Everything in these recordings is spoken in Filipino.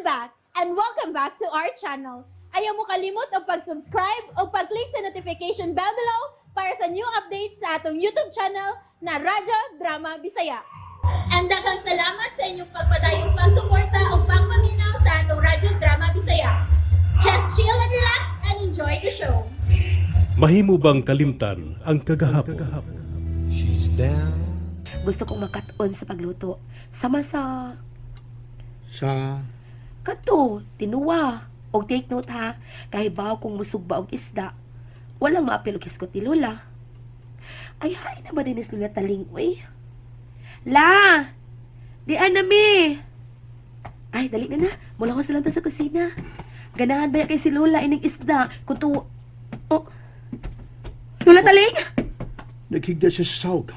I'm back, and welcome back to our channel. Ayaw mo kalimot o pag-subscribe o pag-click sa notification bell below para sa new updates sa atong YouTube channel na Radyo Drama Bisaya. And daghang salamat sa inyong pagpadayong pagsuporta o pagpaminaw sa atong Radyo Drama Bisaya. Just chill and relax and enjoy the show. Mahimo bang kalimtan ang kagahapon? She's down. Gusto kong makatuon sa pagluto. Sama sa kato, tinuwa. Og take note ha, kahibaw kung musugba og isda. Walang maapilugis ko ti Lola. Ay, hay na ba din is Lola taling, uy? La! Di anami! Ay, dali na na. Mula ko silang sa kusina. Ganahan ba kay si Lola ining isda? Kuto... Oh. Lola taling? Naghigda siya sa sahog.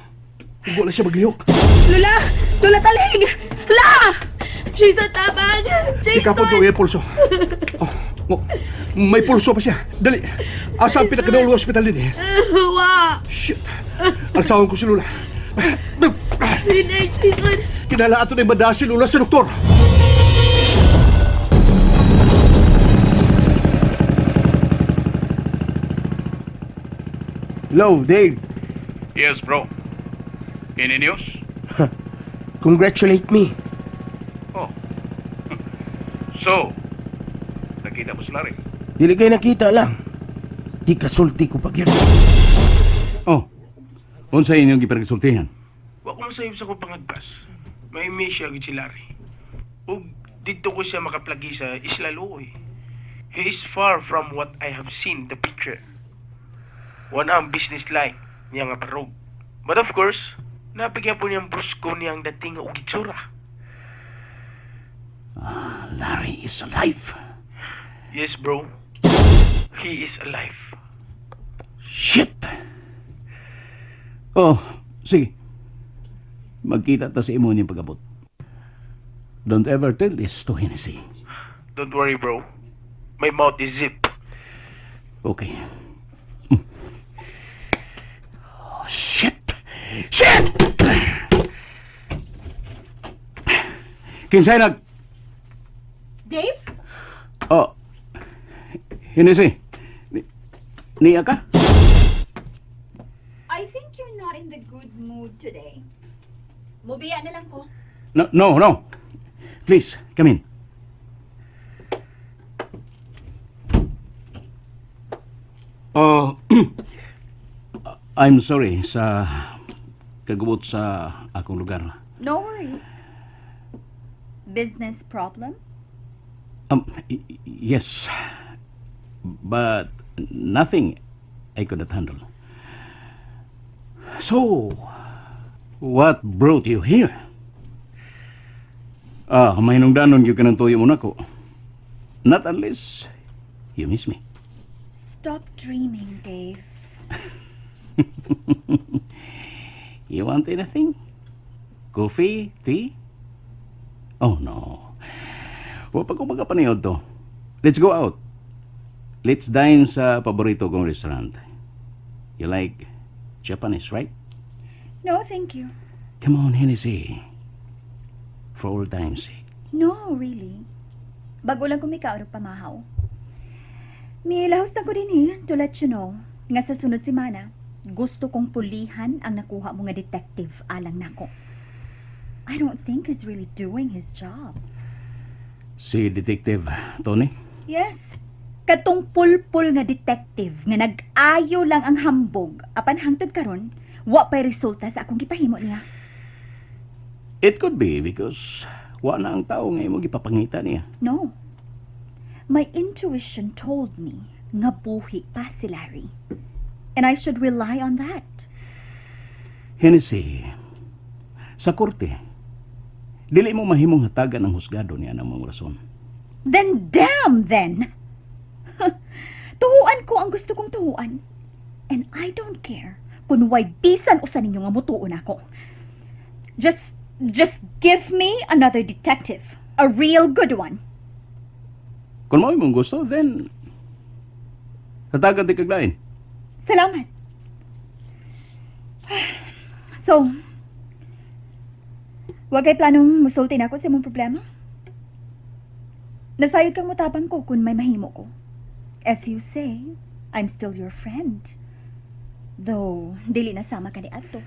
Wala siya maglihok. Lola! Lola taling! La! She's a tabang! Ikapon ko yung pulso. Oh, may pulso pa siya. Dali. Asa ang pinakadawang hospital din eh. Wa! Shit. Alsawan ko si Lula. Hindi, Jason. Kinala ato na yung madaas si Lula sa doktor. Hello, Dave. Yes, bro. Any news? Congratulate me. Oh. So, nakita mo sila rin? Dili kayo nakita lang. Di kasulti ko pag yun. Oh. Unsa inyong gipergisultihan? Wa ko masayop sa kong pangagpas. May miss siya gid sila rin. O dito ko siya makaplagi sa Isla Luoy. He is far from what I have seen the picture. One ang business-like niya nga parog. But of course, napigyan po niyang brusko niyang dating nga ugitsura. Larry is alive. Yes, bro. He is alive. Shit! Oh, sige. Magkita ta sa imo niyang pag-abot. Don't ever tell this to Hennessy. Don't worry, bro. My mouth is zip. Okay. Oh, shit! Shit! Kinsay nag... Dave? Oh, Hennessy. Niya ka? I think you're not in the good mood today. Mubiya na lang ko. No. Please, come in. Oh, I'm sorry sa kagubot sa akong lugar. No worries. Business problem? Yes. But nothing I could not handle. So, what brought you here? May nungdanon yung kanantoyo mo na ko. Not unless you miss me. Stop dreaming, Dave. You want anything? Coffee? Tea? Oh, no. Huwag pa kong magkapaniod to. Let's go out. Let's dine sa paborito kong restaurant. You like Japanese, right? No, thank you. Come on, Hennessy. For old time's sake. No, really. Bago lang kumikaw ng pamahaw. Nilahos na ko din to let you know nga sa sunod simana, gusto kong pulihan ang nakuha mo nga detective alang nako. I don't think he's really doing his job. Si Detective Tony? Yes, katong pulpul nga detective nga nag-ayo lang ang hambog apan hangtod karon wa pay resulta sa akong gipahimo niya. It could be because wa na ang tao nga imong gipapangita niya. No. My intuition told me nga buhi pa si Larry. And I should rely on that. Hennessy, sa korte, dili mo mahimong hatagan ang husgado niya ng mga rason. Then damn then! Tuhuan ko ang gusto kong tuhuan. And I don't care kung way bisan usa ninyo nga mutuon ako. Just give me another detective. A real good one. Kung mo imong gusto, then hatagan ti kaglain. Salamat. So, wag kay planong musulti na ako sa imong problema? Nasayod kang mutabang ko kung may mahimo ko. As you say, I'm still your friend. Though, dili na sama ka ni Adto.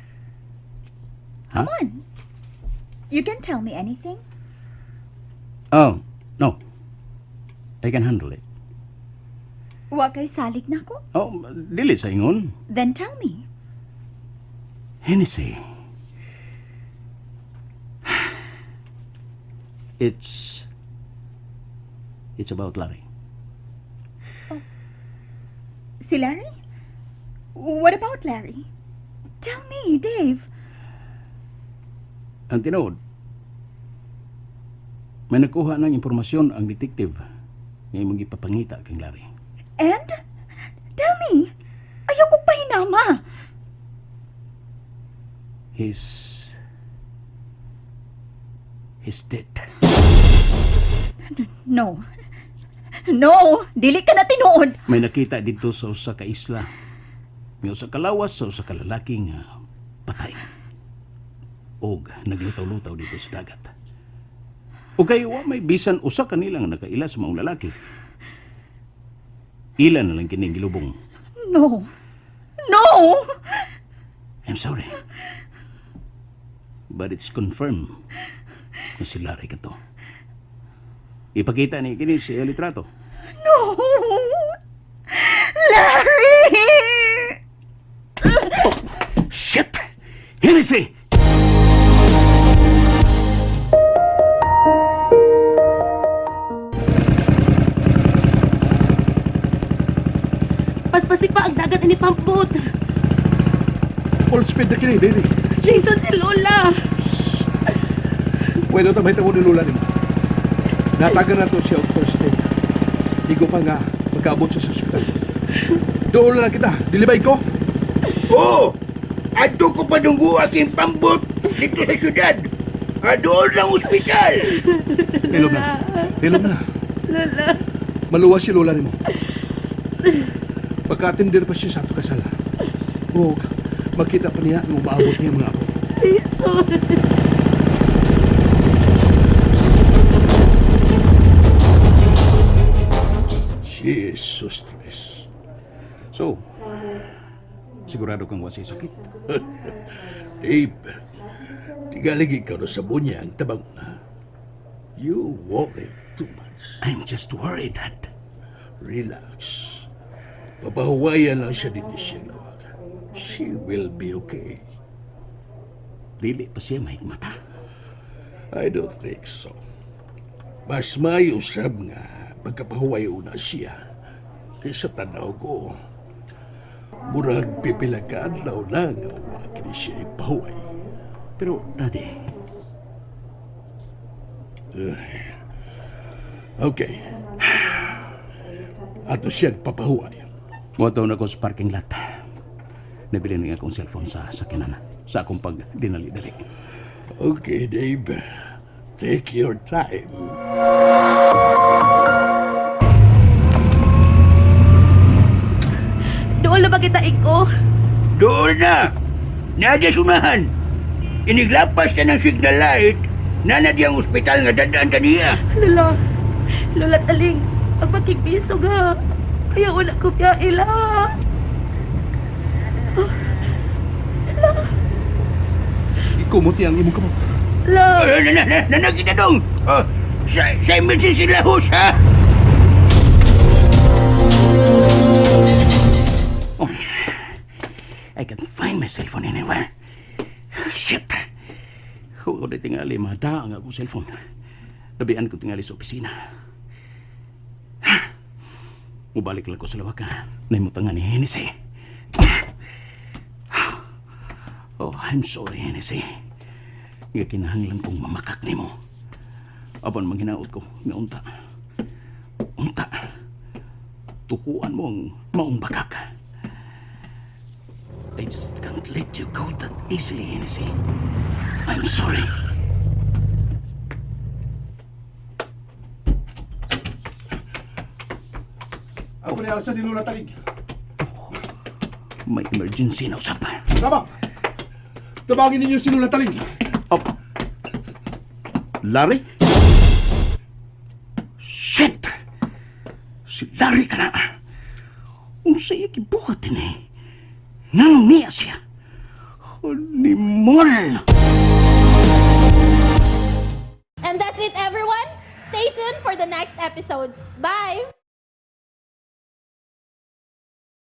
Ha? Come on. You can tell me anything. Oh, no. I can handle it. Wa kay salig na ko? Oh, dili sa ingon. Then tell me. Hennessy. It's about Larry. Si Larry? What about Larry? Tell me, Dave. Ang tinood, may nakuha ng impormasyon ang detective nga imong ipapangita kang Larry. And? Tell me. Ayaw ko pahinama. He's dead. No. No, dili ka na tinuod. May nakita dito sa usa ka isla. Nga usa ka lawas sa usa ka lalaki nga patay. Og naglutaw-lutaw dito sa dagat. O kayo may bisan usa kanila nga nakaila sa maong lalaki. Ilan na lang kining gilubong. No. No! I'm sorry. But it's confirmed na si Larry ka to. Ipakita ni kini si litrato. No! Larry! Shit! Hennessy! Paspasik pa ang dagat ni Pamput. Full speed na kini, baby. Jason, si Lola. Pwede ito may tamo ni Lola nimo. Natagan na to siya of first aid. Di ko pa nga magkaabot sa hospital. Doon na kita. Dilibay ko. Oo! Ato ko pa nunggu aking pambot dito sa syudad. Doon lang ospital. Tilom na. Tilom na. Lola. Maluwas si Lola nimo. Pagkatindir pa siya sa ato kasal. O makita pa niya nung maabot niya mga ako. Jason. She is so stressed. So, sigurado kang wasi sakit. Dave, tigalagi ka na sa bunya ang tabang na. You worry too much. I'm just worried, Dad. Relax. Papahuwayan lang siya din siya nawag. She will be okay. Dili pa siya mahigmata. I don't think so. Mas mayusab nga pagkapahuway una siya kaysa tanaw ko. Murag pipila ka adlaw na nga wakil siya ipahuway. Pero, Daddy, Okay. Ato siyang papahuway. moto na ko sa parking lot. Nabili na akong cellphone sa sakyanan. Sa akong pag dinali-dali. Okay, Dave. Take your time. Doon na ba kita iko? Doon na! Nadya sunahan. Iniglapas ka ng signal light. Nanad yung ospital nga dadaan kaniya. Lola. Lola taling. Ang magkikbiso ga. Kaya wala ko piya ila. Ikumot ang imong kamot. La. Nanagita dong! Sa emergency lahos, ha? Oh, I can't find my cellphone anywhere. Shit! Huwag ko na tingali, mada ang akong cellphone. Nabian ko tingali sa opisina. Mubalik lang ko sa lawakan. Naimutangan ni Hennessy. Oh, I'm sorry, Hennessy. Nga kinahanglan kong mamakak ni mo. Apan manghinaot ko, nga unta. Unta. Tukuan mo ang maong bakak. I just can't let you go that easily, Hennessy. I'm sorry. Ako na alsa ni Lola Taling. May emergency na usap. Tabang! Tabangin ninyo si Lola Taling. Oh. Larry? Shit! Si Larry ka na. Unsa iya gibuhat ini? Nanong niya siya? Honeymoon! And that's it, everyone. Stay tuned for the next episodes. Bye!